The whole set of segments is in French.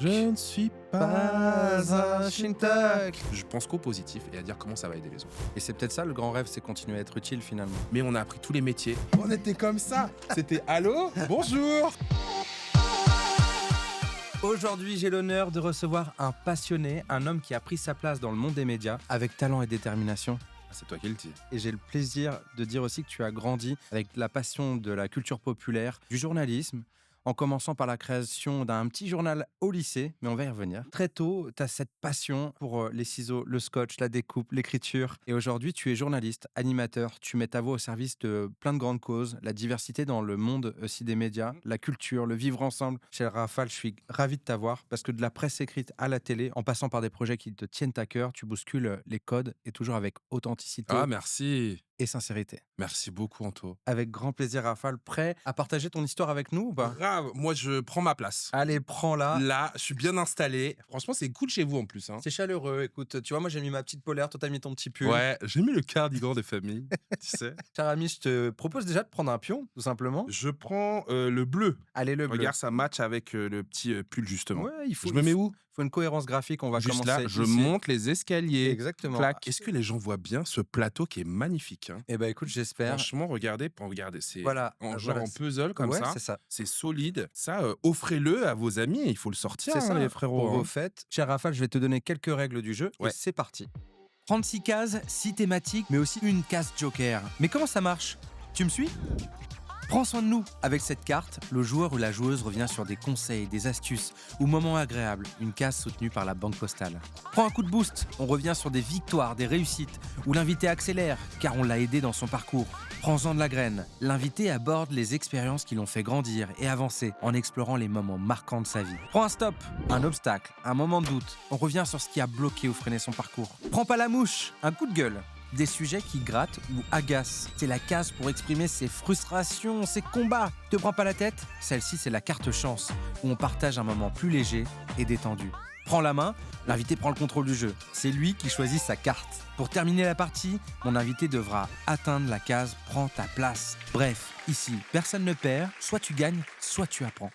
Je ne suis pas un Shintak. Je pense qu'au positif et à dire comment ça va aider les autres. Et c'est peut-être ça le grand rêve, c'est continuer à être utile finalement. Mais on a appris tous les métiers. On était comme ça. C'était allô, bonjour. Aujourd'hui, j'ai l'honneur de recevoir un passionné, un homme qui a pris sa place dans le monde des médias avec talent et détermination. Ah, c'est toi qui le dis. Et j'ai le plaisir de dire aussi que tu as grandi avec la passion de la culture populaire, du journalisme, en commençant par la création d'un petit journal au lycée, mais on va y revenir. Très tôt, tu as cette passion pour les ciseaux, le scotch, la découpe, l'écriture. Et aujourd'hui, tu es journaliste, animateur, tu mets ta voix au service de plein de grandes causes, la diversité dans le monde aussi des médias, la culture, le vivre ensemble. Chez Rafale, je suis ravi de t'avoir parce que de la presse écrite à la télé, en passant par des projets qui te tiennent à cœur, tu bouscules les codes et toujours avec authenticité Ah, merci. et sincérité. Merci beaucoup, Anto. Avec grand plaisir, Rafale. Prêt à partager ton histoire avec nous ou pas? Grave, moi je prends ma place. Allez, prends-la. Là, je suis bien installé. Franchement, c'est cool chez vous en plus. C'est chaleureux. Écoute, tu vois, moi j'ai mis ma petite polaire, toi t'as mis ton petit pull. Ouais, j'ai mis le cardigan des familles, tu sais. Cher ami, je te propose déjà de prendre un pion, tout simplement. Je prends le bleu. Allez, le bleu. Regarde, ça match avec le petit pull justement. Ouais, il faut, Je me mets où? faut une cohérence graphique. On va Juste commencer là, je ici. monte les escaliers. Exactement. Clac. Est-ce que les gens voient bien ce plateau qui est magnifique, hein? Eh ben écoute, j'espère. Franchement, regardez, c'est Voilà. genre Voilà, en puzzle comme ouais, ça. c'est ça. C'est solide. Ça, offrez-le à vos amis. Il faut le sortir, C'est ça, les pour frérots. vos Hein. fêtes. Cher Rafale, je vais te donner quelques règles du jeu Ouais. et c'est parti. 36 cases, 6 thématiques, mais aussi une case joker. Mais comment ça marche? Tu me suis? Prends soin de nous. Avec cette carte, le joueur ou la joueuse revient sur des conseils, des astuces ou moments agréables, une case soutenue par la banque postale. Prends un coup de boost, on revient sur des victoires, des réussites, où l'invité accélère, car on l'a aidé dans son parcours. Prends-en de la graine. L'invité aborde les expériences qui l'ont fait grandir et avancer en explorant les moments marquants de sa vie. Prends un stop, un obstacle, un moment de doute. On revient sur ce qui a bloqué ou freiné son parcours. Prends pas la mouche, un coup de gueule. Des sujets qui grattent ou agacent. C'est la case pour exprimer ses frustrations, ses combats. Te prends pas la tête? Celle-ci, c'est la carte chance, où on partage un moment plus léger et détendu. Prends la main, l'invité prend le contrôle du jeu. C'est lui qui choisit sa carte. Pour terminer la partie, mon invité devra atteindre la case Prends ta place. Bref, ici, personne ne perd, soit tu gagnes, soit tu apprends.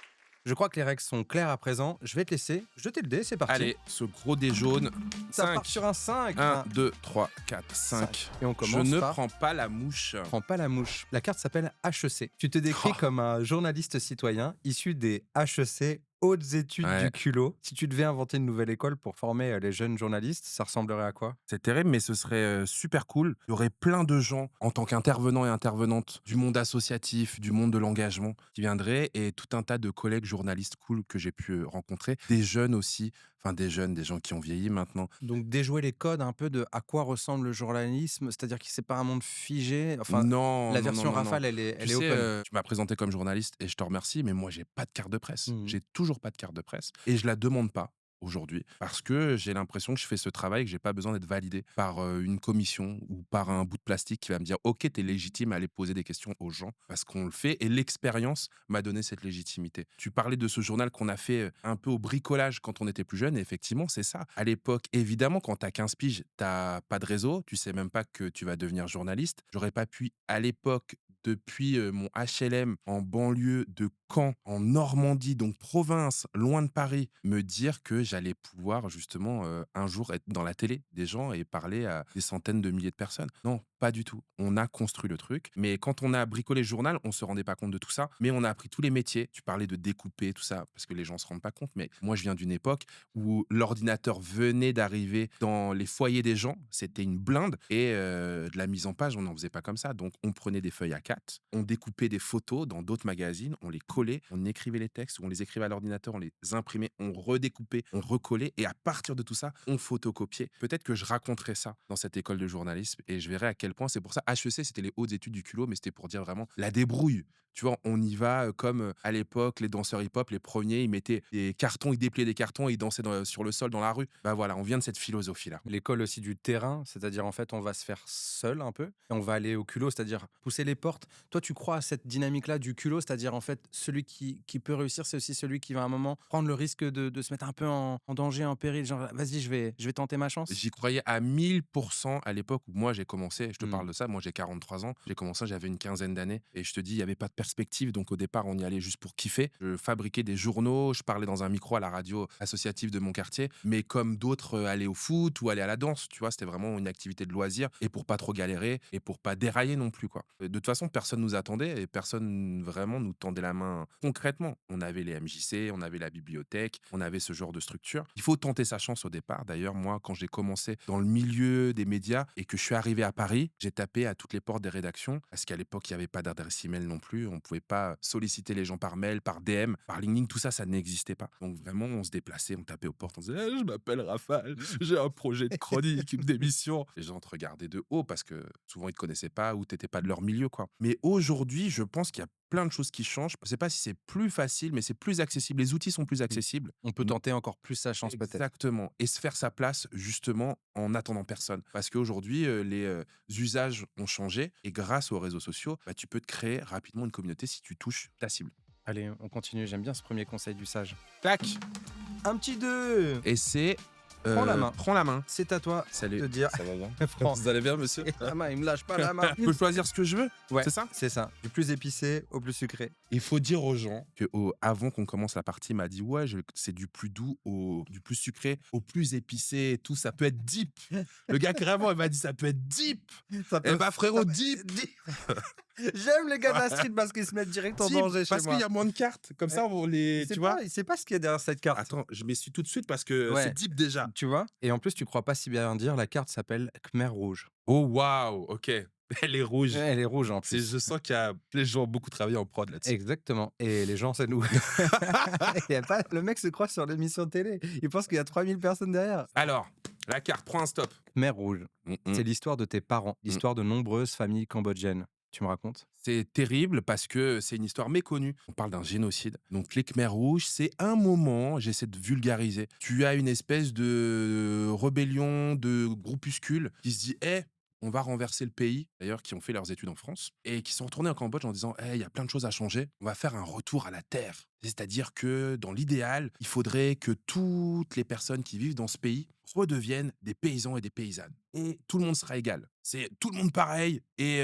Je crois que les règles sont claires à présent. Je vais te laisser jeter le dé, c'est parti. Allez, ce gros dé jaune. ça 5. part sur un 5. 1, 2, 3, 4, 5. Et on Je commence ne par... prends pas la mouche. Prends pas la mouche. La carte s'appelle HEC. Tu te décris Oh. comme un journaliste citoyen issu des HEC, hautes études Ouais. du culot. Si tu devais inventer une nouvelle école pour former les jeunes journalistes, ça ressemblerait à quoi? C'est terrible, mais ce serait super cool. Il y aurait plein de gens, en tant qu'intervenants et intervenantes, du monde associatif, du monde de l'engagement, qui viendraient, et tout un tas de collègues journalistes cool que j'ai pu rencontrer. Des jeunes aussi, enfin des jeunes, des gens qui ont vieilli maintenant. Donc déjouer les codes un peu de à quoi ressemble le journalisme, c'est-à-dire que c'est pas un monde figé. Enfin, non, la non, version non, non, Rafale, non. elle est Tu sais, open. tu m'as présenté comme journaliste et je te remercie, mais moi, j'ai pas de carte de presse. Mhm. J'ai toujours pas de carte de presse et je la demande pas aujourd'hui parce que j'ai l'impression que je fais ce travail et que j'ai pas besoin d'être validé par une commission ou par un bout de plastique qui va me dire OK, t'es légitime à aller poser des questions aux gens parce qu'on le fait et l'expérience m'a donné cette légitimité. Tu parlais de ce journal qu'on a fait un peu au bricolage quand on était plus jeune et effectivement, c'est ça. À l'époque, évidemment, quand t'as 15 piges, t'as pas de réseau, tu sais même pas que tu vas devenir journaliste. J'aurais pas pu à l'époque depuis mon HLM en banlieue de Caen, en Normandie, donc province, loin de Paris, me dire que j'allais pouvoir justement un jour être dans la télé des gens et parler à des centaines de milliers de personnes. Non, pas du tout. On a construit le truc, mais quand on a bricolé le journal, on se rendait pas compte de tout ça, mais on a appris tous les métiers. Tu parlais de découper, tout ça, parce que les gens se rendent pas compte, mais moi je viens d'une époque où l'ordinateur venait d'arriver dans les foyers des gens, c'était une blinde, et de la mise en page, on n'en faisait pas comme ça. Donc on prenait des feuilles A4, on découpait des photos dans d'autres magazines, on les collait, on écrivait les textes, ou on les écrivait à l'ordinateur, on les imprimait, on redécoupait, on recollait, et à partir de tout ça, on photocopiait. Peut-être que je raconterai ça dans cette école de journalisme, et je verrai à quel point c'est pour ça. HEC, c'était les hautes études du culot, mais c'était pour dire vraiment la débrouille. Tu vois, on y va comme à l'époque, les danseurs hip-hop, les premiers, ils mettaient des cartons, ils dépliaient des cartons et ils dansaient sur le sol dans la rue. Bah voilà, on vient de cette philosophie-là. L'école aussi du terrain, c'est-à-dire en fait on va se faire seul un peu et on va aller au culot, c'est-à-dire pousser les portes. Toi tu crois à cette dynamique-là du culot, c'est-à-dire en fait celui qui peut réussir, c'est aussi celui qui va à un moment prendre le risque de se mettre un peu en danger, en péril, genre vas-y je vais tenter ma chance. J'y croyais à 1000% à l'époque où moi j'ai commencé. Je te Hmm. parle de ça, moi j'ai 43 ans. J'ai commencé, j'avais une quinzaine d'années. Et je te dis, il n'y avait pas de perspective. Donc au départ, on y allait juste pour kiffer. Je fabriquais des journaux, je parlais dans un micro à la radio associative de mon quartier. Mais comme d'autres, aller au foot ou aller à la danse, tu vois? C'était vraiment une activité de loisir et pour pas trop galérer et pour pas dérailler non plus, quoi. De toute façon, personne nous attendait et personne vraiment nous tendait la main concrètement. On avait les MJC, on avait la bibliothèque, on avait ce genre de structure. Il faut tenter sa chance au départ. D'ailleurs, moi, quand j'ai commencé dans le milieu des médias et que je suis arrivé à Paris, j'ai tapé à toutes les portes des rédactions parce qu'à l'époque, il y avait pas d'adresse email non plus. On pouvait pas solliciter les gens par mail, par DM, par LinkedIn, tout ça, ça n'existait pas. Donc vraiment, on se déplaçait, on tapait aux portes, on disait: «Eh, je m'appelle Rafale, j'ai un projet de chronique, une démission». Les gens te regardaient de haut parce que souvent ils te connaissaient pas ou t'étais pas de leur milieu, quoi. Mais aujourd'hui, je pense qu'il y a plein de choses qui changent. Je sais pas si c'est plus facile, mais c'est plus accessible. Les outils sont plus Mmh. accessibles. On peut Mmh. tenter encore plus sa chance peut-être. Exactement, et se faire sa place justement en attendant personne. Parce qu'aujourd'hui, les usages ont changé et grâce aux réseaux sociaux, bah, tu peux te créer rapidement une communauté si tu touches ta cible. Allez, on continue, j'aime bien ce premier conseil du sage. Tac! Un petit 2. Et c'est, Prends la main. prends la main. C'est à toi Salut. de dire Ça va bien? Prends. Vous allez bien, monsieur? La main, il me lâche pas la main. Je peux choisir ce que je veux? Ouais, C'est ça? c'est ça. Du plus épicé au plus sucré. Il faut dire aux gens que avant qu'on commence la partie, il m'a dit: «Ouais, c'est du plus doux au du plus sucré au plus épicé et tout, ça peut être deep». Le gars carrément, il m'a dit: «Ça peut être deep». Ça Eh peut- bah frérot, deep! J'aime les gars de la street parce qu'ils se mettent direct en Deep, danger chez parce moi. qu'il y a moins de cartes. Comme ça, on les, tu vois? Il sait pas ce qu'il y a derrière cette carte. Attends, je m'essuie tout de suite parce que Ouais. c'est deep déjà. Tu vois? Et en plus, tu crois pas si bien dire, la carte s'appelle Khmer rouge. Oh waouh, OK. Elle est rouge. Ouais, elle est rouge en C'est plus. je sens qu'il y a les gens ont beaucoup travaillé en prod là-dessus. Exactement. Et les gens, c'est nous. Il y a pas... Le mec se croit sur l'émission télé. Il pense qu'il y a 3000 personnes derrière. Alors, la carte, prends un stop. Khmer rouge. Mmh C'est mh. l'histoire de tes parents, Mmh. l'histoire de nombreuses familles cambodgiennes. Tu me racontes? C'est terrible parce que c'est une histoire méconnue. On parle d'un génocide. Donc les Khmers rouges, c'est un moment, j'essaie de vulgariser, tu as une espèce de rébellion, de groupuscule qui se dit: «Eh, on va renverser le pays», d'ailleurs qui ont fait leurs études en France et qui sont retournés en Cambodge en disant: «Eh, il y a plein de choses à changer, on va faire un retour à la terre». C'est-à-dire que dans l'idéal, il faudrait que toutes les personnes qui vivent dans ce pays redeviennent des paysans et des paysannes et tout le monde sera égal. C'est tout le monde pareil et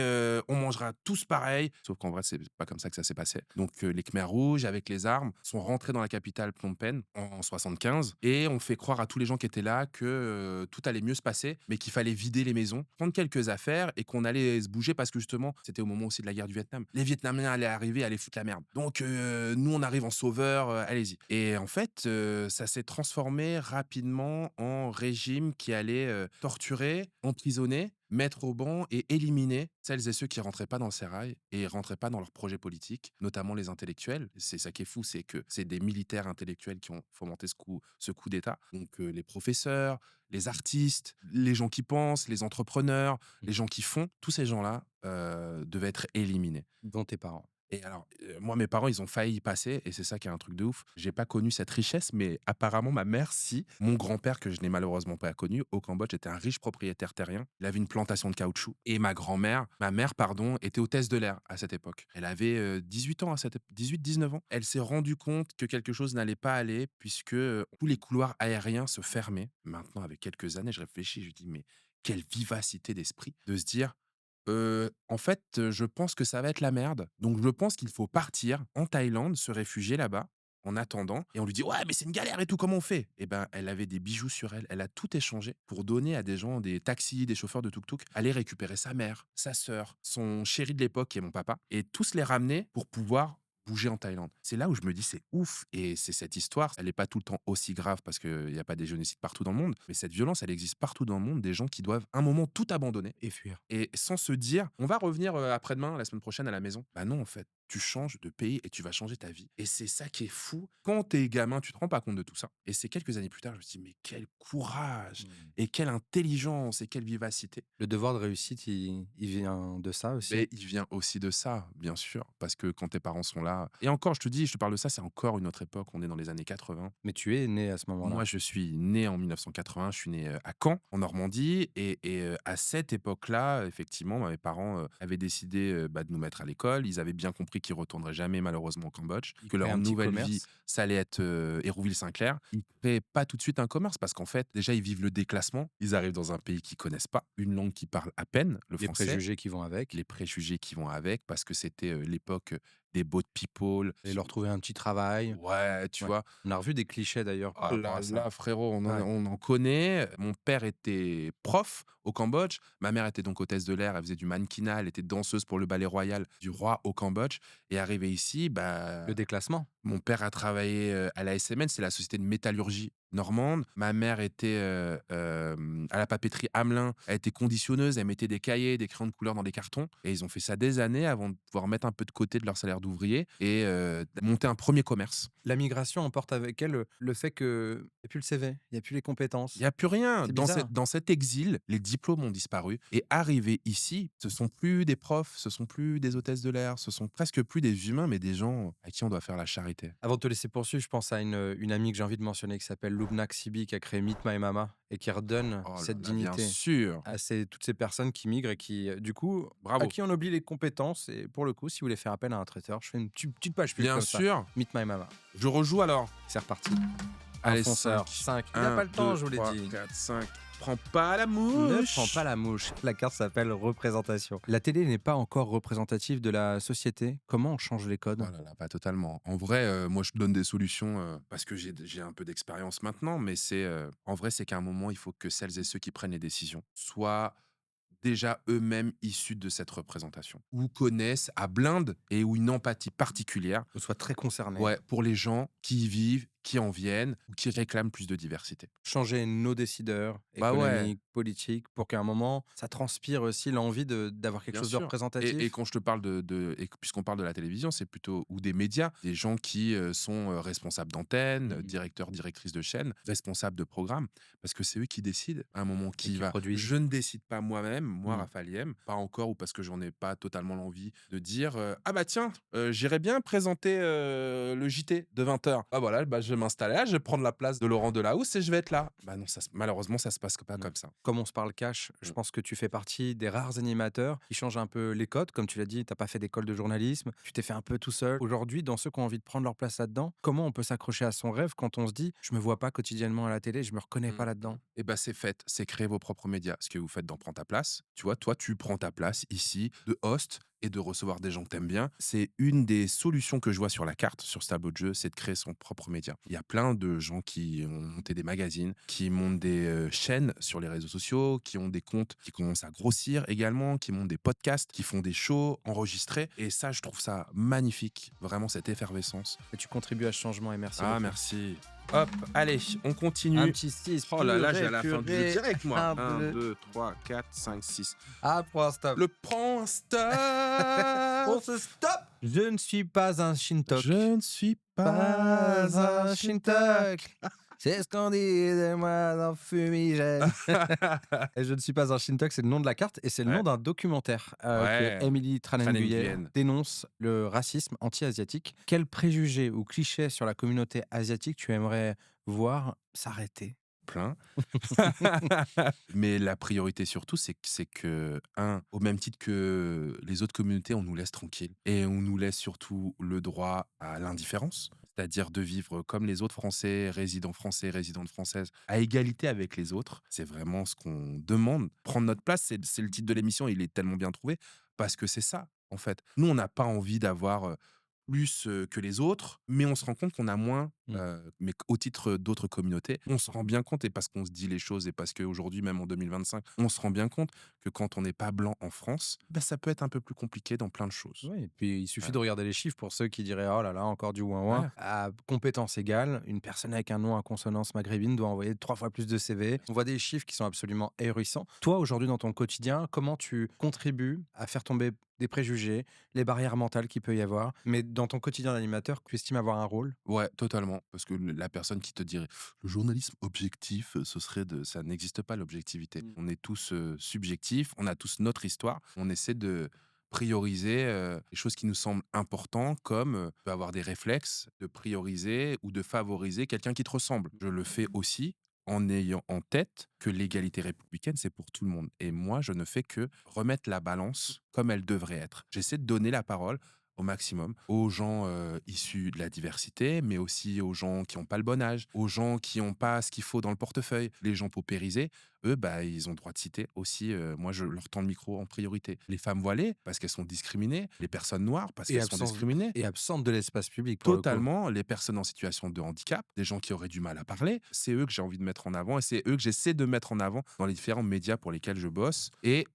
on mangera tous pareil. Sauf qu'en vrai, c'est pas comme ça que ça s'est passé. Donc les Khmers rouges, avec les armes, sont rentrés dans la capitale Phnom Penh en 75 et on fait croire à tous les gens qui étaient là que, tout allait mieux se passer, mais qu'il fallait vider les maisons, prendre quelques affaires et qu'on allait se bouger parce que justement, c'était au moment aussi de la guerre du Vietnam. Les Vietnamiens allaient arriver, allaient foutre la merde. Donc nous, on arrive en sauveur, allez-y. Et en fait, ça s'est transformé rapidement en régime qui allait, torturer, emprisonner, mettre au banc et éliminer celles et ceux qui rentraient pas dans le sérail et rentraient pas dans leurs projets politiques, notamment les intellectuels. C'est ça qui est fou, c'est que c'est des militaires intellectuels qui ont fomenté ce coup d'État. Donc les professeurs, les artistes, les gens qui pensent, les entrepreneurs, les gens qui font, tous ces gens-là, devaient être éliminés. Dont tes parents. Et alors, moi, mes parents, ils ont failli y passer et c'est ça qui est un truc de ouf. J'ai pas connu cette richesse, mais apparemment ma mère, si. Mon grand-père, que je n'ai malheureusement pas connu, au Cambodge, était un riche propriétaire terrien. Il avait une plantation de caoutchouc et ma mère, pardon, était hôtesse de l'air à cette époque. Elle avait, 18 ans à cette ép 18-19 ans. Elle s'est rendue compte que quelque chose n'allait pas aller puisque, tous les couloirs aériens se fermaient. Maintenant, avec quelques années, je réfléchis, je dis: «Mais quelle vivacité d'esprit!» de se dire: en fait, je pense que ça va être la merde. Donc je pense qu'il faut partir en Thaïlande, se réfugier là-bas, en attendant et on lui dit: «Ouais, mais c'est une galère et tout, comment on fait?» Et ben, elle avait des bijoux sur elle. Elle a tout échangé pour donner à des gens, des taxis, des chauffeurs de tuk-tuk, aller récupérer sa mère, sa sœur, son chéri de l'époque qui est mon papa et tous les ramener pour pouvoir bouger en Thaïlande. C'est là où je me dis: «C'est ouf» et c'est cette histoire, elle est pas tout le temps aussi grave parce qu'il y a pas des génocides partout dans le monde, mais cette violence, elle existe partout dans le monde, des gens qui doivent un moment tout abandonner Et fuir. et sans se dire: «On va revenir, après-demain, la semaine prochaine à la maison». Bah non, en fait, tu changes de pays et tu vas changer ta vie et c'est ça qui est fou. Quand t'es gamin, tu te rends pas compte de tout ça et c'est quelques années plus tard, je me dis: «Mais quel courage et quelle intelligence et quelle vivacité». Le devoir de réussite, il vient de ça aussi. Mais il vient aussi de ça, bien sûr, parce que quand tes parents sont là et encore, je te parle de ça, c'est encore une autre époque, on est dans les années 80. Mais tu es né à ce moment-là. Moi, je suis né en 1980, je suis né, à Caen, en Normandie et à cette époque-là, effectivement, mes parents, avaient décidé, bah, de nous mettre à l'école. Ils avaient bien compris qu'ils retourneraient jamais malheureusement au Cambodge, Ils que créent leur un petit nouvelle commerce. vie, ça allait être, Hérouville-Saint-Clair. Ils créent pas tout de suite un commerce parce qu'en fait, déjà, ils vivent le déclassement. Ils arrivent dans un pays qu'ils connaissent pas, une langue qu'ils parlent à peine, le Les français, préjugés qui vont avec. les préjugés qui vont avec parce que c'était, l'époque, des boat people. Et leur trouver un petit travail. Ouais, tu Ouais. vois? On a revu des clichés d'ailleurs par Oh rapport là à ça. là, frérot, Ouais. on en connaît. Mon père était prof au Cambodge. Ma mère était donc hôtesse de l'air. Elle faisait du mannequinat. Elle était danseuse pour le ballet royal du roi au Cambodge. Et arrivée ici, Le déclassement. mon père a travaillé, à la SMN, c'est la société de métallurgie normande. Ma mère était, à la papeterie Hamelin. Elle était conditionneuse, elle mettait des cahiers, des crayons de couleur dans des cartons et ils ont fait ça des années avant de pouvoir mettre un peu de côté de leur salaire d'ouvrier et monter un premier commerce. La migration emporte avec elle, le fait qu'il y a plus le CV, il y a plus les Il compétences. y a plus rien. C'est bizarre. Dans cet exil, les diplômes ont disparu et arrivés ici, ce sont plus des profs, ce sont plus des hôtesses de l'air, ce sont presque plus des humains, mais des gens à qui on doit faire la charité. Avant de te laisser poursuivre, je pense à une amie que j'ai envie de mentionner qui s'appelle Lubna Ksibi, qui a créé Meet My Mama et qui redonne Oh là cette là, bien dignité sûr. à toutes ces personnes qui migrent et qui, du coup, à Bravo. qui on oublie les compétences. Et pour le coup, si vous voulez faire appel à un traiteur, je fais une petite page pub Bien comme ça. sûr. Meet My Mama. Je rejoue alors. C'est reparti. Un Allez, fonceur. 5. 5. Il n'a 1, pas le temps, 2, je vous l'ai 3, dit. 4, 5. Prends pas la Ne mouche. prends pas la mouche. La carte s'appelle représentation. La télé n'est pas encore représentative de la société. Comment on change les codes? Oh là là, pas totalement. En vrai, moi, je donne des solutions, parce que j'ai un peu d'expérience maintenant, mais en vrai, c'est qu'à un moment, il faut que celles et ceux qui prennent les décisions soient déjà eux-mêmes issus de cette représentation ou connaissent à blinde et ou une empathie particulière, On soit très concerné. ouais, pour les gens qui y vivent, qui en viennent ou qui réclament plus de diversité. Changer nos décideurs Bah ouais. économiques, politiques, pour qu'à un moment, ça transpire aussi l'envie d'avoir quelque Bien chose de sûr. Et représentatif. quand je te parle puisqu'on parle de la télévision, c'est plutôt ou des médias, des gens qui, sont, responsables d'antenne, Mhm. directeurs, directrices de chaîne, responsables de programmes, parce que c'est eux qui décident à un moment Et qui qui va. produisent. Je ne décide pas moi-même, moi, Mhm. Raphaël Iem, pas encore ou parce que j'en ai pas totalement l'envie de dire, «Ah bah tiens, j'irais bien présenter, le JT de 20h. Ah voilà, bah, je vais m'installer là, je vais prendre la place de Laurent Delahousse et je vais être là». Bah non, malheureusement, ça se passe pas Ouais. comme ça. Comme on se parle cash, je Mmh. pense que tu fais partie des rares animateurs qui changent un peu les codes. Comme tu l'as dit, tu n'as pas fait d'école de journalisme, tu t'es fait un peu tout seul. Aujourd'hui, dans ceux qui ont envie de prendre leur place là-dedans, comment on peut s'accrocher à son rêve quand on se dit je me vois pas quotidiennement à la télé, je me reconnais pas là-dedans? Et bah, c'est fait, c'est créer vos propres médias. Ce que vous faites dans Prends ta place, tu vois? Toi, tu prends ta place ici de host et de recevoir des gens que tu bien. C'est une des solutions que je vois sur la carte, sur ce tableau de jeu, c'est de créer son propre média. Il y a plein de gens qui ont monté des magazines, qui montent des, chaînes sur les réseaux sociaux, qui ont des comptes qui commencent à grossir également, qui montent des podcasts, qui font des shows enregistrés et ça, je trouve ça magnifique, vraiment cette effervescence. Et tu contribues à ce changement et merci Ah beaucoup. merci. Hop, allez, on Un continue. petit 6. Oh là là, j'ai à la fin du jeu purée. direct, moi. Un 1, bleu. 2, 3, 4, 5, 6. Ah, pour un stop. Le prends stop. On se stop. Je ne suis pas un Shintok. Je ne suis Pas pas un Shintok. C'est ce qu'on dit de moi dans Fumigène. Et je ne suis pas un Shintok, c'est le nom de la carte et c'est le Ouais. nom d'un documentaire Ouais. que Emily Tranen-Guyen Tranen-Guyen. dénonce le racisme anti-asiatique. Quels préjugés ou clichés sur la communauté asiatique tu aimerais voir s'arrêter? Plein. Mais la priorité surtout, c'est que, au même titre que les autres communautés, on nous laisse tranquilles et on nous laisse surtout le droit à l'indifférence. C'est-à-dire de vivre comme les autres Français, résidentes françaises, à égalité avec les autres. C'est vraiment ce qu'on demande. Prendre notre place, c'est le titre de l'émission, il est tellement bien trouvé, parce que c'est ça, en fait. Nous, on n'a pas envie d'avoir plus que les autres, mais on se rend compte qu'on a moins, Mm. mais au titre d'autres communautés. On se rend bien compte, et parce qu'on se dit les choses, et parce qu'aujourd'hui, même en 2025, on se rend bien compte que quand on n'est pas blanc en France, bah, ça peut être un peu plus compliqué dans plein de choses. Oui, et puis il suffit Ouais. de regarder les chiffres pour ceux qui diraient oh là là, encore du ouin-ouin. Ouais. À compétence égale, une personne avec un nom à consonance maghrébine doit envoyer 3 fois plus de CV. On voit des chiffres qui sont absolument ahurissants. Toi, aujourd'hui, dans ton quotidien, comment tu contribues à faire tomber des préjugés, les barrières mentales qu'il peut y avoir, mais dans ton quotidien d'animateur, tu estimes avoir un rôle? Ouais, totalement. Parce que la personne qui te dirait le journalisme objectif, ça n'existe pas l'objectivité. Mm. On est tous subjectifs, on a tous notre histoire. On essaie de prioriser les choses qui nous semblent importantes, comme avoir des réflexes, de prioriser ou de favoriser quelqu'un qui te ressemble. Je le fais aussi en ayant en tête que l'égalité républicaine, c'est pour tout le monde. Et moi, je ne fais que remettre la balance comme elle devrait être. J'essaie de donner la parole au maximum aux gens issus de la diversité, mais aussi aux gens qui n'ont pas le bon âge, aux gens qui n'ont pas ce qu'il faut dans le portefeuille, les gens paupérisés. Eux, bah, ils ont le droit de citer aussi. Moi, je leur tends le micro en priorité. Les femmes voilées, parce qu'elles sont discriminées. Les personnes noires, parce Et qu'elles sont absence discriminées. et absente de l'espace public pour le coup. Totalement, les personnes en situation de handicap, des gens qui auraient du mal à parler, c'est eux que j'ai envie de mettre en avant et c'est eux que j'essaie de mettre en avant dans les différents médias pour lesquels je bosse. Et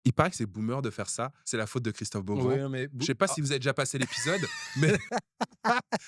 il paraît que c'est boomer de faire ça. C'est la faute de Christophe Oui, Beaugrand. non mais Je sais pas si vous avez déjà passé l'épisode, mais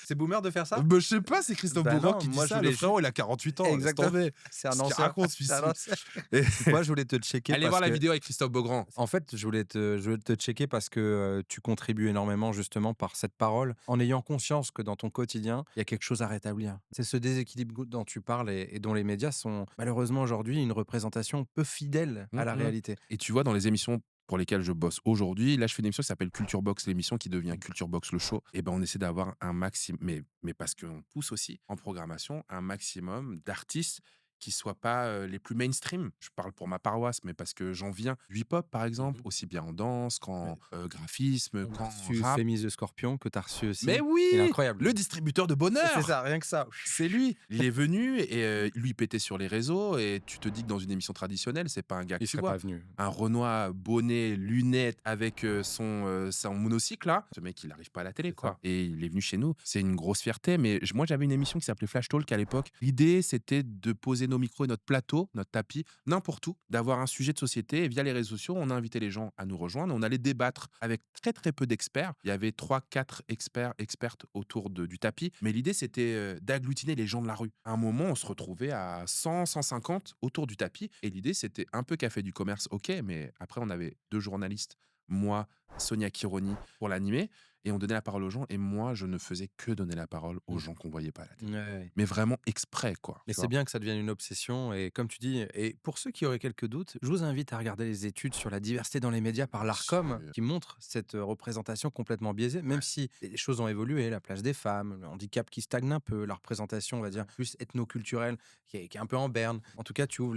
c'est boomer de faire ça? je sais pas, c'est Christophe Bah Beaugrand non, qui dit moi, je ça. voulais Le frérot, il a 48 ans. Laisse Exactement. tomber. C'est un Ce qu'il ancien. raconte, celui-ci. C'est un ancien. Et- Moi, je voulais te checker Allez parce voir la que vidéo avec Christophe Beaugrand. en fait, je voulais te checker parce que, tu contribues énormément justement par cette parole, en ayant conscience que dans ton quotidien, il y a quelque chose à rétablir. C'est ce déséquilibre dont tu parles et dont les médias sont malheureusement aujourd'hui une représentation peu fidèle à la Mhm. réalité. Et tu vois, dans les émissions pour lesquelles je bosse aujourd'hui, là, je fais une émission qui s'appelle Culture Box, l'émission qui devient Culture Box le show. Et ben, on essaie d'avoir un maximum, mais parce qu'on pousse aussi en programmation un maximum d'artistes qui soient pas les plus mainstream. Je parle pour ma paroisse, mais parce que j'en viens du hip-hop, par exemple, aussi bien en danse qu'en graphisme, On a qu'en reçu rap. Fémis the Scorpion que tu as reçu aussi. Mais Il est oui, incroyable. le distributeur de bonheur. C'est ça, rien que ça. C'est lui. Il est venu et lui il pétait sur les réseaux et tu te dis que dans une émission traditionnelle, c'est pas un gars que Il tu serait vois. pas venu. Un Renoir, bonnet, lunettes avec son monocycle là. Ce mec, il n'arrive pas à la télé C'est quoi. ça. Et il est venu chez nous. C'est une grosse fierté. Mais moi, j'avais une émission qui s'appelait Flash Talk à l'époque. L'idée, c'était de poser nos micros et notre plateau, notre tapis, n'importe où, d'avoir un sujet de société. Et via les réseaux sociaux, on a invité les gens à nous rejoindre. On allait débattre avec très très peu d'experts. Il y avait 3-4 experts, expertes autour du tapis. Mais l'idée, c'était d'agglutiner les gens de la rue. À un moment, on se retrouvait à 100, 150 autour du tapis. Et l'idée, c'était un peu café du commerce, ok, mais après, on avait 2 journalistes, moi, Sonia Kironi, pour l'animer. Et on donnait la parole aux gens. Et moi, je ne faisais que donner la parole aux gens qu'on voyait pas à la télé. Ouais. Mais vraiment exprès, quoi. Mais tu c'est vois. bien que ça devienne une obsession et comme tu dis et pour ceux qui auraient quelques doutes, je vous invite à regarder les études sur la diversité dans les médias par l'Arcom Sûr. qui montrent cette, représentation complètement biaisée, même si les choses ont évolué, la place des femmes, le handicap qui stagne un peu, la représentation, on va dire, plus ethnoculturelle qui est un peu en berne. En tout cas, tu ouvres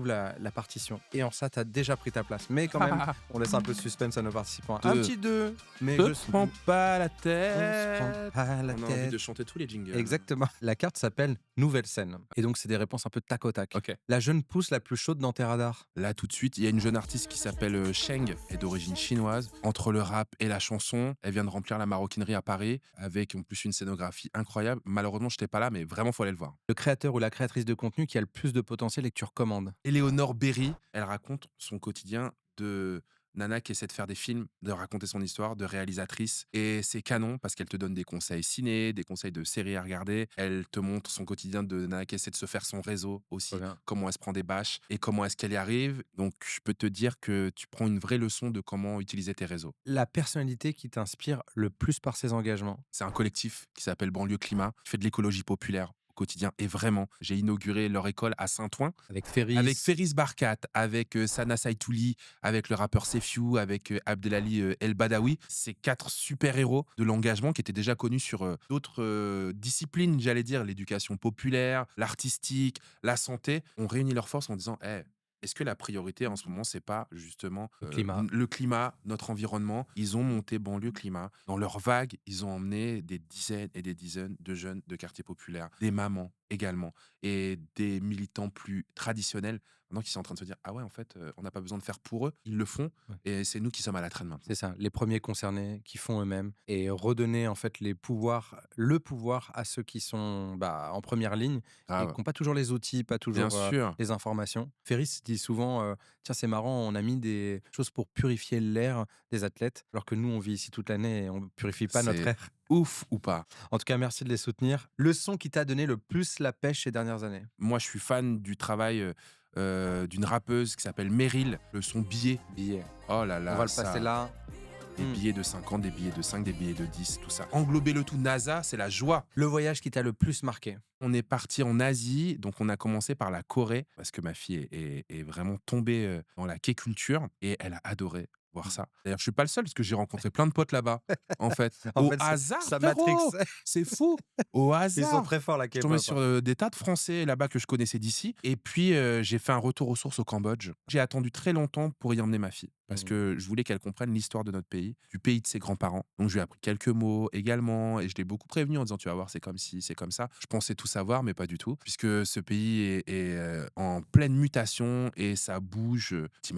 la partition et en ça, tu as déjà pris ta place. Mais quand même, on laisse un peu de suspense à nos participants. Un Deux. petit 2, mais Te je suis prends pas la on se tête. prend pas la On a envie tête. de chanter tous les jingles. Exactement. La carte s'appelle Nouvelle scène. Et donc, c'est des réponses un peu tac au tac. Ok. La jeune pousse la plus chaude dans tes radars. Là, tout de suite, il y a une jeune artiste qui s'appelle Sheng, elle est d'origine chinoise. Entre le rap et la chanson, elle vient de remplir la maroquinerie à Paris, avec en plus une scénographie incroyable. Malheureusement, je n'étais pas là, mais vraiment, faut aller le voir. Le créateur ou la créatrice de contenu qui a le plus de potentiel et que tu recommandes. Éléonore Berry, elle raconte son quotidien de nana qui essaie de faire des films, de raconter son histoire, de réalisatrice. Et c'est canon parce qu'elle te donne des conseils ciné, des conseils de séries à regarder. Elle te montre son quotidien de nana qui essaie de se faire son réseau aussi, Trop bien. comment elle se prend des bâches et comment est-ce qu'elle y arrive. Donc, je peux te dire que tu prends une vraie leçon de comment utiliser tes réseaux. La personnalité qui t'inspire le plus par ses engagements. C'est un collectif qui s'appelle Banlieue Climat, qui fait de l'écologie populaire au quotidien. Et vraiment, j'ai inauguré leur école à Saint-Ouen. Avec Ferris. Avec Ferris Barkat, avec Sana Saitouli, avec le rappeur Sefiu, avec Abdelali El Badawi. Ces 4 super-héros de l'engagement qui étaient déjà connus sur d'autres disciplines, j'allais dire, l'éducation populaire, l'artistique, la santé, ont réuni leurs forces en disant hey, est-ce que la priorité en ce moment, c'est pas justement le climat, notre environnement? Ils ont monté Banlieue Climat. Dans leur vague, ils ont emmené des dizaines et des dizaines de jeunes de quartiers populaires, des mamans également, et des militants plus traditionnels, maintenant qui sont en train de se dire ah ouais, en fait, on n'a pas besoin de faire pour eux, ils le font, et c'est nous qui sommes à la traîne maintenant. C'est ça, les premiers concernés qui font eux-mêmes et redonner en fait le pouvoir à ceux qui sont en première ligne et Grave. qui n'ont pas toujours les outils, pas Bien toujours sûr. les informations. Ferris dit souvent tiens, c'est marrant, on a mis des choses pour purifier l'air des athlètes, alors que nous, on vit ici toute l'année et on ne purifie pas notre C'est air. ouf ou pas. En tout cas, merci de les soutenir. Le son qui t'a donné le plus la pêche ces dernières années. Moi, je suis fan du travail d'une rappeuse qui s'appelle Meryl, le son billet. Billet. Oh là là, On va le ça, passer là. des billets de 50, des billets de 5, des billets de 10, tout ça. Englober le tout, NASA, c'est la joie. Le voyage qui t'a le plus marqué. On est parti en Asie, donc on a commencé par la Corée, parce que ma fille est vraiment tombée dans la K-culture, et elle a adoré voir ça. D'ailleurs, je suis pas le seul, parce que j'ai rencontré plein de potes là-bas, en fait. En Au fait, hasard, ça frérot, matrix. c'est fou. Au Ils hasard. sont très forts, la Je suis K-pop. tombé sur des tas de Français là-bas que je connaissais d'ici. Et puis, j'ai fait un retour aux sources au Cambodge. J'ai attendu très longtemps pour y emmener ma fille. parce Mmh. que je voulais qu'elle comprenne l'histoire de notre pays, du pays de ses grands-parents. Donc je lui ai appris quelques mots également et je l'ai beaucoup prévenu en disant: «Tu vas voir, c'est comme ci, c'est comme ça». Je pensais tout savoir, mais pas du tout, puisque ce pays est en pleine mutation et ça bouge, tu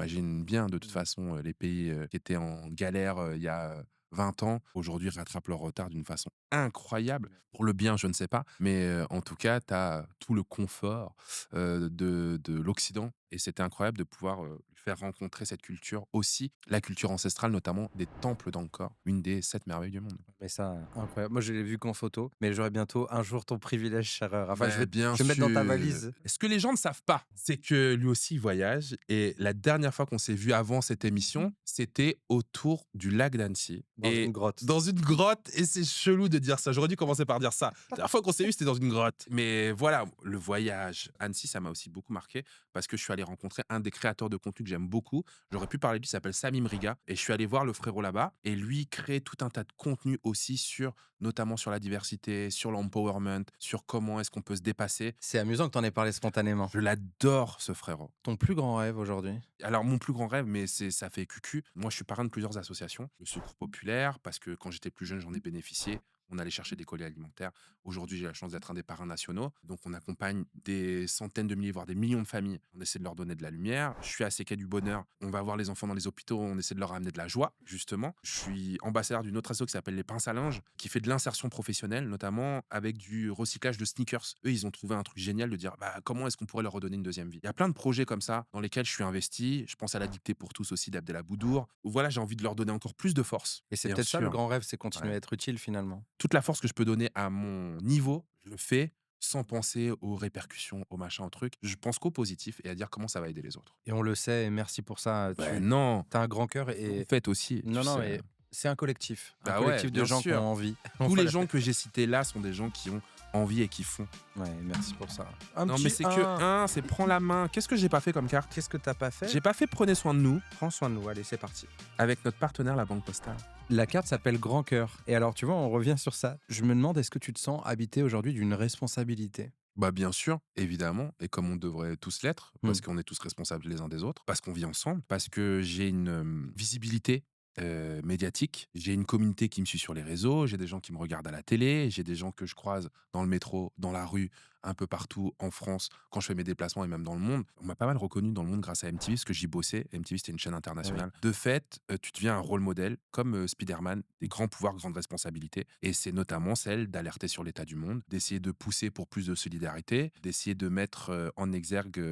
bien de toute façon, les pays, qui étaient en galère, il y a, 20 ans, aujourd'hui rattrapent leur retard d'une façon incroyable. Pour le bien, je ne sais pas, mais en tout cas, tu as tout le confort, de l'Occident et c'était incroyable de pouvoir, lui faire rencontrer cette culture aussi, la culture ancestrale, notamment des temples d'Angkor, une des 7 merveilles du monde. Mais ça, incroyable. Moi, je l'ai vu qu'en photo, mais j'aurai bientôt un jour ton privilège, cher, enfin, Ben bien je vais mettre dans ta sûr. valise. Ce que les gens ne savent pas, c'est que lui aussi il voyage et la dernière fois qu'on s'est vu avant cette émission, c'était autour du lac d'Annecy Dans une et grotte. dans une grotte et c'est chelou de dire ça. J'aurais dû commencer par dire ça. La dernière fois qu'on s'est vu, c'était dans une grotte. Mais voilà, le voyage, Annecy, ça m'a aussi beaucoup marqué parce que je suis allé rencontrer un des créateurs de contenu que j'aime beaucoup. J'aurais pu parler de lui, il s'appelle Samim Riga et je suis allé voir le frérot là-bas et lui crée tout un tas de contenus aussi sur notamment sur la diversité, sur l'empowerment, sur comment est-ce qu'on peut se dépasser. C'est amusant que tu en aies parlé spontanément. Je l'adore ce frérot. Ton plus grand rêve aujourd'hui? Alors mon plus grand rêve, mais ça fait cucu, moi je suis parrain de plusieurs associations. Le Secours populaire, parce que quand j'étais plus jeune, j'en ai bénéficié. On allait chercher des colis alimentaires. Aujourd'hui, j'ai la chance d'être un des parrains nationaux. Donc, on accompagne des centaines de milliers, voire des millions de familles. On essaie de leur donner de la lumière. Je suis à Quai du Bonheur. On va voir les enfants dans les hôpitaux. On essaie de leur amener de la joie, justement. Je suis ambassadeur d'une autre asso qui s'appelle les Pinces à linge, qui fait de l'insertion professionnelle, notamment avec du recyclage de sneakers. Eux, ils ont trouvé un truc génial de dire bah, comment est-ce qu'on pourrait leur redonner une deuxième vie. Il y a plein de projets comme ça dans lesquels je suis investi. Je pense à la dictée pour tous aussi d'Abdel Boudour. Voilà, j'ai envie de leur donner encore plus de force. Et c'est Bien peut-être ça le sûr. grand rêve, c'est continuer Ouais. à être utile finalement. Toute la force que je peux donner à mon niveau, je le fais sans penser aux répercussions, aux machins, aux trucs. Je pense qu'au positif et à dire comment ça va aider les autres. Et on le sait et merci pour ça, Ben tu non, as un grand cœur vous et faites aussi, tu non, non, sais. et c'est un Bah ouais, collectif de bien gens qui ont sûr. envie. Tous les Voilà. gens que j'ai cités là sont des gens qui ont envie et qui font. Ouais, merci pour ça. Un Non, petit mais c'est que c'est prends la main. Qu'est-ce que j'ai pas fait comme carte? Qu'est-ce que t'as pas fait? J'ai pas fait prenez soin de nous Prends soin de nous, allez, c'est parti. avec notre partenaire, la Banque Postale. La carte s'appelle Grand Cœur. Et alors, tu vois, on revient sur ça. Je me demande, est-ce que tu te sens habité aujourd'hui d'une responsabilité? Bah bien sûr, évidemment, et comme on devrait tous l'être, Hmm. parce qu'on est tous responsables les uns des autres, parce qu'on vit ensemble, parce que j'ai une visibilité médiatique, j'ai une communauté qui me suit sur les réseaux, j'ai des gens qui me regardent à la télé, j'ai des gens que je croise dans le métro, dans la rue, un peu partout en France, quand je fais mes déplacements et même dans le monde. On m'a pas mal reconnu dans le monde grâce à MTV, parce que j'y bossais. MTV, c'était une chaîne Ah oui. internationale. De fait, tu deviens un rôle modèle, comme Spider-Man, des grands pouvoirs, grandes responsabilités. Et c'est notamment celle d'alerter sur l'état du monde, d'essayer de pousser pour plus de solidarité, d'essayer de mettre en exergue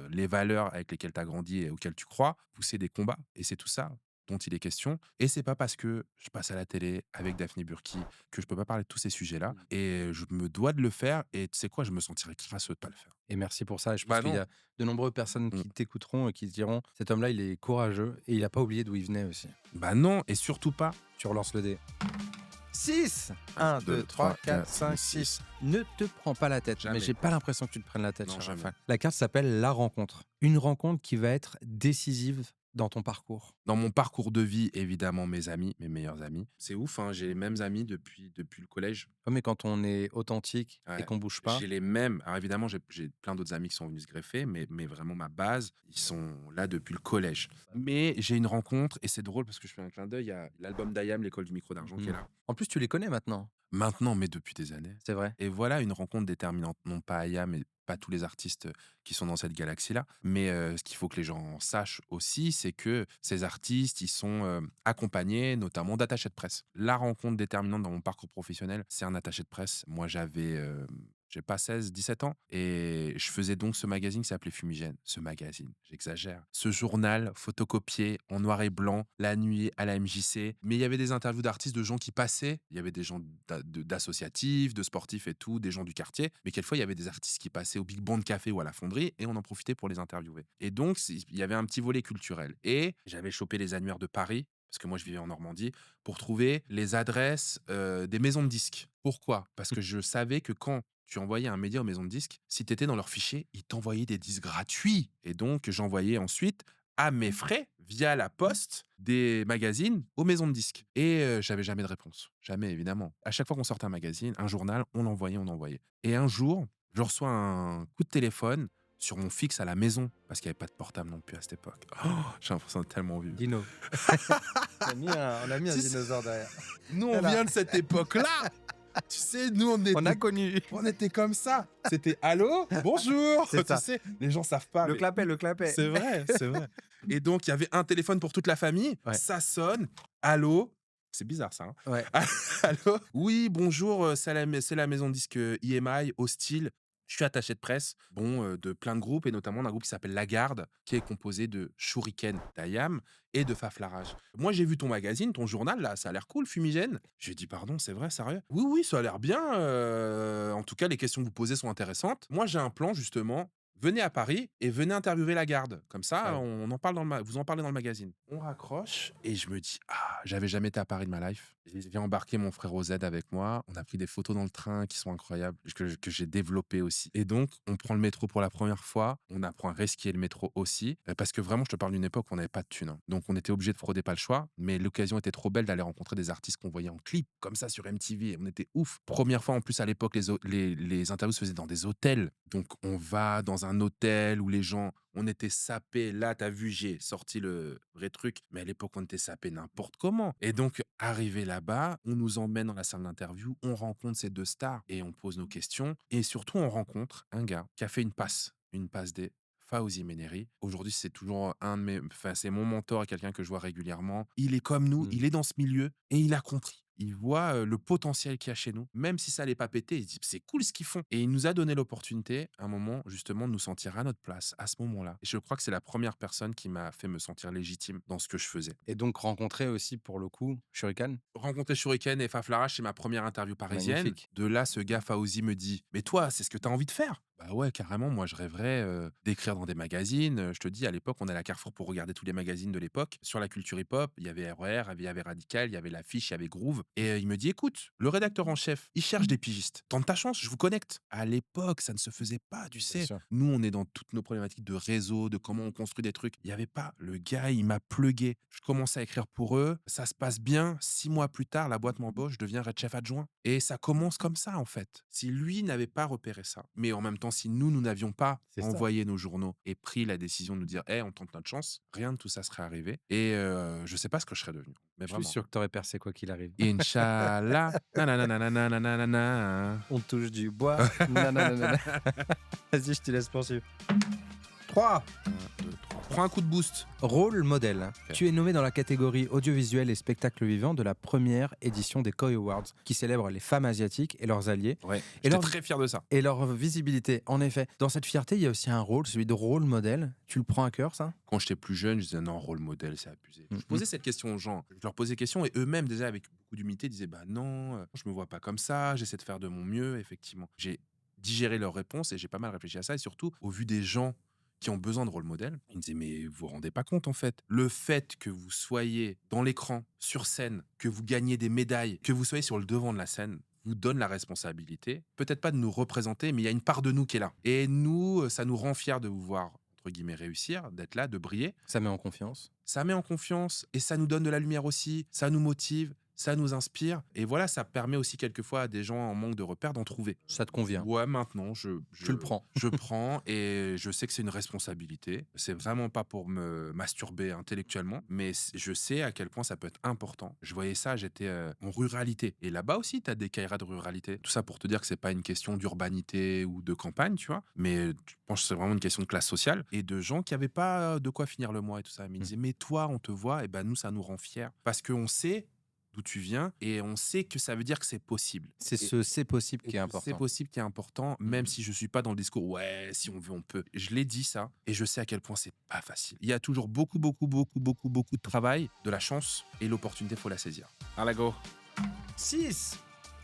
les valeurs avec lesquelles tu as grandi et auxquelles tu crois, pousser des combats. Et c'est tout ça dont il est question. Et c'est pas parce que je passe à la télé avec Daphné Burki que je peux pas parler de tous ces sujets-là. Et je me dois de le faire. Et tu sais quoi, je me sentirais crasseux de pas le faire. Et merci pour ça. Et je pense Bah qu'il y non. a de nombreuses personnes Mm. qui t'écouteront et qui se diront, cet homme-là, il est courageux et il n'a pas oublié d'où il venait aussi. Bah non, et surtout pas. Tu relances le dé. 6 1, 2, 3, 4, 5, 6. Ne te prends pas la tête. Jamais. Mais j'ai pas l'impression que tu te prennes la tête. Non, cher jamais. Raphaël. La carte s'appelle La Rencontre. Une rencontre qui va être décisive dans ton parcours. Dans mon parcours de vie, évidemment, mes amis, mes meilleurs amis. C'est ouf, hein, j'ai les mêmes amis depuis le collège. Ouais, mais quand on est authentique et Ouais. qu'on bouge pas, J'ai les mêmes. Alors évidemment, j'ai plein d'autres amis qui sont venus se greffer, mais vraiment ma base, ils sont là depuis le collège. Mais j'ai une rencontre, et c'est drôle parce que je fais un clin d'œil, il y a l'album d'Ayam, l'école du micro d'argent, qui est là. en plus tu les connais maintenant. Maintenant, mais depuis des années. C'est vrai. Et voilà une rencontre déterminante, non pas Ayam et pas tous les artistes qui sont dans cette galaxie-là, mais ce qu'il faut que les gens sachent aussi, c'est que ces artistes, ils sont accompagnés notamment d'attachés de presse. La rencontre déterminante dans mon parcours professionnel, c'est un attaché de presse. Moi, j'ai pas 16, 17 ans, et je faisais donc ce magazine qui s'appelait Fumigène. Ce magazine, j'exagère. Ce journal photocopié en noir et blanc, la nuit à la MJC. Mais il y avait des interviews d'artistes, de gens qui passaient. Il y avait des gens d'associatifs, de sportifs et tout, des gens du quartier. Mais quelquefois, il y avait des artistes qui passaient au Big Band Café ou à la Fonderie, et on en profitait pour les interviewer. Et donc, il y avait un petit volet culturel. Et j'avais chopé les annuaires de Paris, parce que moi, je vivais en Normandie, pour trouver les adresses des maisons de disques. Pourquoi? Parce que je savais que quand tu envoyais un média aux maisons de disques, si tu étais dans leur fichier, ils t'envoyaient des disques gratuits. Et donc, j'envoyais ensuite à mes frais, via la poste, des magazines aux maisons de disques. Et j'avais jamais de réponse. Jamais, évidemment. À chaque fois qu'on sortait un magazine, un journal, on l'envoyait, on envoyait. Et un jour, je reçois un coup de téléphone sur mon fixe à la maison, parce qu'il n'y avait pas de portable non plus à cette époque. Oh, j'ai l'impression d'être tellement vieux. Dino. On a mis un Tu sais- dinosaure derrière. Nous, on Voilà. vient de cette époque-là. Tu sais, nous, On a connu. on était comme ça. C'était allô, bonjour. C'est Tu ça. sais, les gens savent pas. Le mais- clapet. C'est vrai, c'est vrai. Et donc, il y avait un téléphone pour toute la famille. Ouais. Ça sonne. Allô. C'est bizarre ça. Hein. Ouais. Allô. Oui, bonjour. C'est la maison de disque EMI, Hostile. Je suis attaché de presse, de plein de groupes, et notamment d'un groupe qui s'appelle La Garde, qui est composé de Shuriken, d'Ayam et de Faflarage. Moi, j'ai vu ton magazine, ton journal, là, ça a l'air cool, Fumigène. J'ai dit, pardon, c'est vrai, sérieux? Oui, oui, ça a l'air bien. En tout cas, les questions que vous posez sont intéressantes. Moi, j'ai un plan, justement. Venez à Paris et venez interviewer La Garde. Comme ça, Ouais. on en parle vous en parlez dans le magazine. On raccroche et je me dis, ah, j'avais jamais été à Paris de ma life. J'ai embarqué mon frère OZ avec moi. On a pris des photos dans le train qui sont incroyables, que j'ai développées aussi. Et donc, on prend le métro pour la première fois. On apprend à resquier le métro aussi. Parce que vraiment, je te parle d'une époque où on n'avait pas de thunes. Hein. Donc, on était obligé de frauder, pas le choix. Mais l'occasion était trop belle d'aller rencontrer des artistes qu'on voyait en clip, comme ça, sur MTV. On était ouf. Première fois, en plus, à l'époque, les interviews se faisaient dans des hôtels. Donc, on va dans un hôtel où les gens, on était sapés. Là, t'as vu, j'ai sorti le vrai truc. Mais à l'époque, on était sapés n'importe comment. Et donc, arrivé là-bas, on nous emmène dans la salle d'interview, on rencontre ces deux stars et on pose nos questions. Et surtout, on rencontre un gars qui a fait une passe D. Fawzi Méneri. Aujourd'hui, c'est toujours c'est mon mentor et quelqu'un que je vois régulièrement. Il est comme nous, il est dans ce milieu et il a compris. Il voit le potentiel qu'il y a chez nous, même si ça n'allait pas péter. Il se dit, c'est cool ce qu'ils font. Et il nous a donné l'opportunité, à un moment, justement, de nous sentir à notre place, à ce moment-là. Et je crois que c'est la première personne qui m'a fait me sentir légitime dans ce que je faisais. Et donc rencontrer aussi, pour le coup, Shuriken. Rencontrer Shuriken et Faflarage, c'est ma première interview parisienne. Magnifique. De là, ce gars Fawzi me dit, mais toi, c'est ce que tu as envie de faire? Bah ouais, carrément. Moi, je rêverais d'écrire dans des magazines. Je te dis, à l'époque, on allait à Carrefour pour regarder tous les magazines de l'époque. Sur la culture hip-hop, il y avait RER, il y avait Radical, il y avait L'Affiche, il y avait Groove. Et il me dit, écoute, le rédacteur en chef, il cherche des pigistes. Tente ta chance, je vous connecte. À l'époque, ça ne se faisait pas, tu sais. sûr. Nous, on est dans toutes nos problématiques de réseau, de comment on construit des trucs. Il n'y avait pas. Le gars, il m'a plugué. Je commence à écrire pour eux. Ça se passe bien. 6 mois plus tard, la boîte m'embauche, je deviens Red Chef adjoint. Et ça commence comme ça, en fait. Si lui n'avait pas repéré ça, mais en même temps, si nous n'avions pas C'est ça. envoyé nos journaux et pris la décision de nous dire, on tente notre chance, rien de tout ça serait arrivé. Et je sais pas ce que je serais devenu. Mais Je suis vraiment. sûr que t'aurais percé quoi qu'il arrive. Inch'Allah. Nananananananana. On touche du bois. Nananana. Vas-y, je te laisse poursuivre. 3. 1, 2, 3. Prends un coup de boost. Rôle modèle. Ok. Tu es nommé dans la catégorie audiovisuel et spectacle vivant de la première édition des Koi Awards, qui célèbre les femmes asiatiques et leurs alliés Ouais. Et J'étais leur- très fier de ça. et leur visibilité. En effet, dans cette fierté, il y a aussi un rôle, celui de rôle modèle. Tu le prends à cœur, ça? Quand j'étais plus jeune, je disais non, rôle modèle, c'est abusé. Mhm. Je posais cette question aux gens. Je leur posais des questions et eux-mêmes, déjà avec beaucoup d'humilité, disaient bah non, je me vois pas comme ça, j'essaie de faire de mon mieux. Effectivement, j'ai digéré leurs réponses et j'ai pas mal réfléchi à ça. Et surtout, au vu des gens qui ont besoin de rôle modèle, ils me disaient mais vous vous rendez pas compte en fait. Le fait que vous soyez dans l'écran, sur scène, que vous gagnez des médailles, que vous soyez sur le devant de la scène, vous donne la responsabilité, peut-être pas de nous représenter, mais il y a une part de nous qui est là. Et nous, ça nous rend fiers de vous voir, entre guillemets, réussir, d'être là, de briller. Ça met en confiance. Ça met en confiance et ça nous donne de la lumière aussi, ça nous motive, ça nous inspire. Et voilà, ça permet aussi quelquefois à des gens en manque de repères d'en trouver. Ça te convient. Ouais, maintenant, je Tu le prends. Je prends et je sais que c'est une responsabilité. C'est vraiment pas pour me masturber intellectuellement, mais je sais à quel point ça peut être important. Je voyais ça, j'étais en ruralité. Et là-bas aussi, tu as des caïras de ruralité. Tout ça pour te dire que c'est pas une question d'urbanité ou de campagne, tu vois, mais je pense que c'est vraiment une question de classe sociale et de gens qui avaient pas de quoi finir le mois et tout ça. Mais ils disaient, mais toi, on te voit, et ben nous, ça nous rend fiers. Parce qu'on sait d'où tu viens et on sait que ça veut dire que c'est possible. C'est Et- ce c'est possible et qui est que important. C'est possible qui est important, même si je suis pas dans le discours ouais, si on veut, on peut. Je l'ai dit ça et je sais à quel point c'est pas facile. Il y a toujours beaucoup de travail, de la chance et l'opportunité, faut la saisir. Allez, go. 6.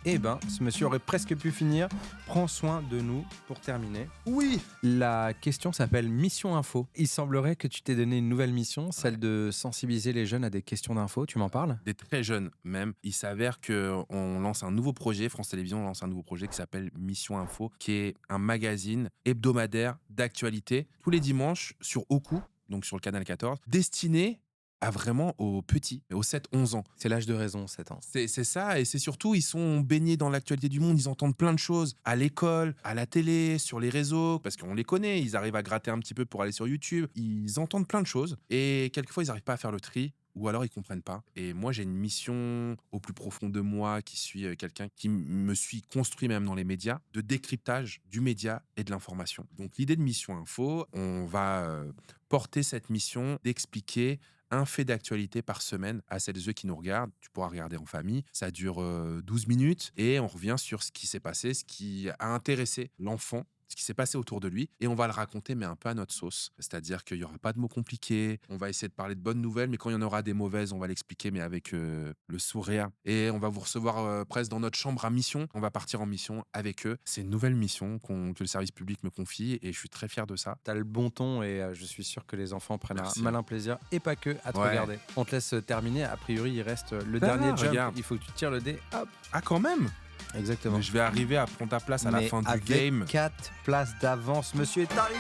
Eh ben, ce monsieur aurait presque pu finir. Prends soin de nous pour terminer. Oui. La question s'appelle Mission Info. Il semblerait que tu t'aies donné une nouvelle mission, celle de sensibiliser les jeunes à des questions d'info. Tu m'en parles? Des très jeunes même. Il s'avère qu'on lance un nouveau projet, France Télévisions lance un nouveau projet qui s'appelle Mission Info, qui est un magazine hebdomadaire d'actualité tous les dimanches sur Oku, donc sur le canal 14, destiné à vraiment aux petits, aux 7-11 ans. C'est l'âge de raison, 7 ans. C'est ça, et c'est surtout, ils sont baignés dans l'actualité du monde, ils entendent plein de choses à l'école, à la télé, sur les réseaux, parce qu'on les connaît, ils arrivent à gratter un petit peu pour aller sur YouTube, ils entendent plein de choses, et quelquefois, ils n'arrivent pas à faire le tri, ou alors ils comprennent pas. Et moi, j'ai une mission au plus profond de moi, qui suis quelqu'un qui me suis construit même dans les médias, de décryptage du média et de l'information. Donc l'idée de Mission Info, on va porter cette mission d'expliquer un fait d'actualité par semaine à celles et ceux qui nous regardent. Tu pourras regarder en famille. Ça dure 12 minutes et on revient sur ce qui s'est passé, ce qui a intéressé l'enfant, ce qui s'est passé autour de lui, et on va le raconter, mais un peu à notre sauce. C'est-à-dire qu'il n'y aura pas de mots compliqués, on va essayer de parler de bonnes nouvelles, mais quand il y en aura des mauvaises, on va l'expliquer, mais avec le sourire. Et on va vous recevoir presque dans notre chambre à mission. On va partir en mission avec eux. C'est une nouvelle mission que le service public me confie, et je suis très fier de ça. T'as le bon ton, et je suis sûr que les enfants prennent Merci. un malin plaisir, et pas que, à te Ouais. regarder. On te laisse terminer. A priori, il reste le Ça dernier va, jump. regarde. Il faut que tu tires le dé. Hop. Ah, quand même. Exactement. Mais je vais arriver à prendre ta place à la Mais fin du avec game. 4 places d'avance, monsieur est arrivé.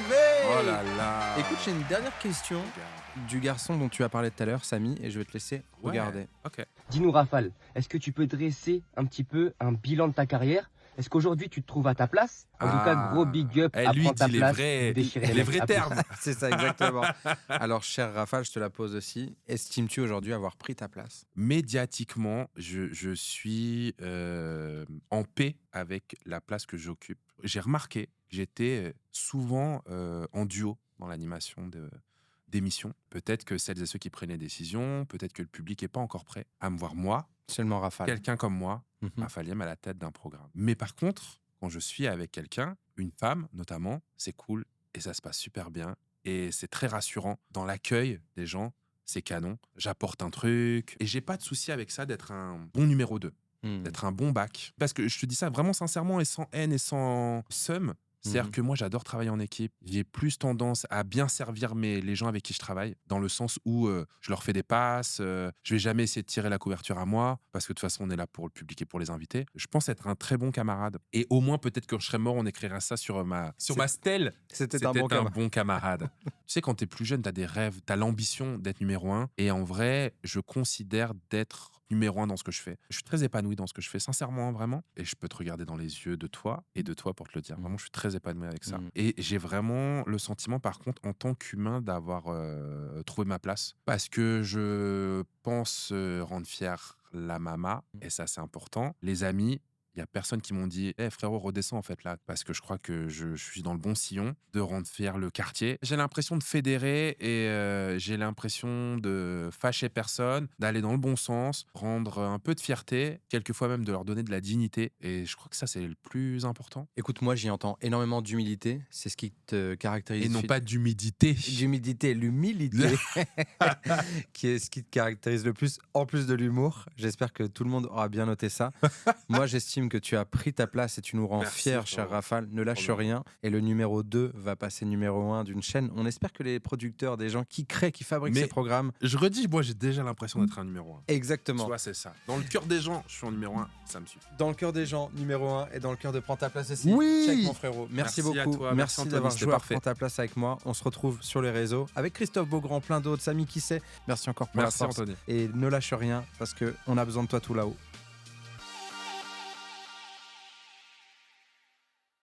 Oh là là. Écoute, j'ai une dernière question du garçon dont tu as parlé tout à l'heure, Samy, et je vais te laisser Ouais. regarder. Ok. Dis-nous, Rafale, est-ce que tu peux dresser un petit peu un bilan de ta carrière? Est-ce qu'aujourd'hui tu te trouves à ta place? En tout cas, gros big up à lui prendre ta dit place. les déchirer vrais, les mecs. À plus. termes. C'est ça, exactement. Alors, cher Rafale, je te la pose aussi. Estimes-tu aujourd'hui avoir pris ta place? Médiatiquement, je suis en paix avec la place que j'occupe. J'ai remarqué, j'étais souvent en duo dans l'animation d'émissions. Peut-être que celles et ceux qui prennent les décisions, peut-être que le public n'est pas encore prêt à me voir moi, Seulement Rafale. quelqu'un comme moi, Mhm. Raphaël à la tête d'un programme. Mais par contre, quand je suis avec quelqu'un, une femme notamment, c'est cool et ça se passe super bien. Et c'est très rassurant. Dans l'accueil des gens, c'est canon. J'apporte un truc. Et j'ai pas de souci avec ça d'être un bon numéro 2, Hmm. d'être un bon bac. Parce que je te dis ça vraiment sincèrement et sans haine et sans seum. C'est-à-dire Mhm. que moi, j'adore travailler en équipe. J'ai plus tendance à bien servir les gens avec qui je travaille, dans le sens où je leur fais des passes, je vais jamais essayer de tirer la couverture à moi, parce que de toute façon, on est là pour le public et pour les invités. Je pense être un très bon camarade. Et au moins, peut-être que je serais mort, on écrira ça sur ma stèle. C'était un bon camarade. bon camarade. Tu sais, quand t'es plus jeune, t'as des rêves, t'as l'ambition d'être numéro 1. Et en vrai, je considère d'être numéro 1 dans ce que je fais. Je suis très épanoui dans ce que je fais, sincèrement, vraiment. Et je peux te regarder dans les yeux de toi et de toi pour te le dire. Vraiment, je suis très épanoui avec ça. Mm. Et j'ai vraiment le sentiment, par contre, en tant qu'humain, d'avoir trouvé ma place. Parce que je pense rendre fier la mama, et ça, c'est important. Les amis. Il y a personne qui m'ont dit frérot, redescends en fait là, parce que je crois que je suis dans le bon sillon, de rendre fier le quartier. J'ai l'impression de fédérer et j'ai l'impression de fâcher personne, d'aller dans le bon sens, rendre un peu de fierté, quelquefois même de leur donner de la dignité. Et je crois que ça, c'est le plus important. Écoute, moi, j'y entends énormément d'humilité. C'est ce qui te caractérise. Et non pas d'humidité. D'humidité, l'humilité, qui est ce qui te caractérise le plus, en plus de l'humour. J'espère que tout le monde aura bien noté ça. Moi, j'estime que tu as pris ta place et tu nous rends Merci, fiers, frérot. cher Rafale. Ne lâche Trop bien. rien. Et le numéro 2 va passer numéro 1 d'une chaîne. On espère que les producteurs, des gens qui créent, qui fabriquent Mais ces programmes. Je redis, moi, j'ai déjà l'impression d'être un numéro 1. Tu Exactement. vois, c'est ça. Dans le cœur des gens, je suis en numéro 1, ça me suffit. Dans le cœur des gens, numéro 1, et dans le cœur de Prends ta place aussi. Oui. Check, mon frérot. Merci Merci à beaucoup. toi. Merci, Anthony, d'avoir c'était joué à parfait. Prends ta place avec moi. On se retrouve sur les réseaux avec Christophe Beaugrand, plein d'autres, Samy Kissé. Merci encore pour Merci, la force. Anthony. Et ne lâche rien parce qu'on a besoin de toi tout là-haut.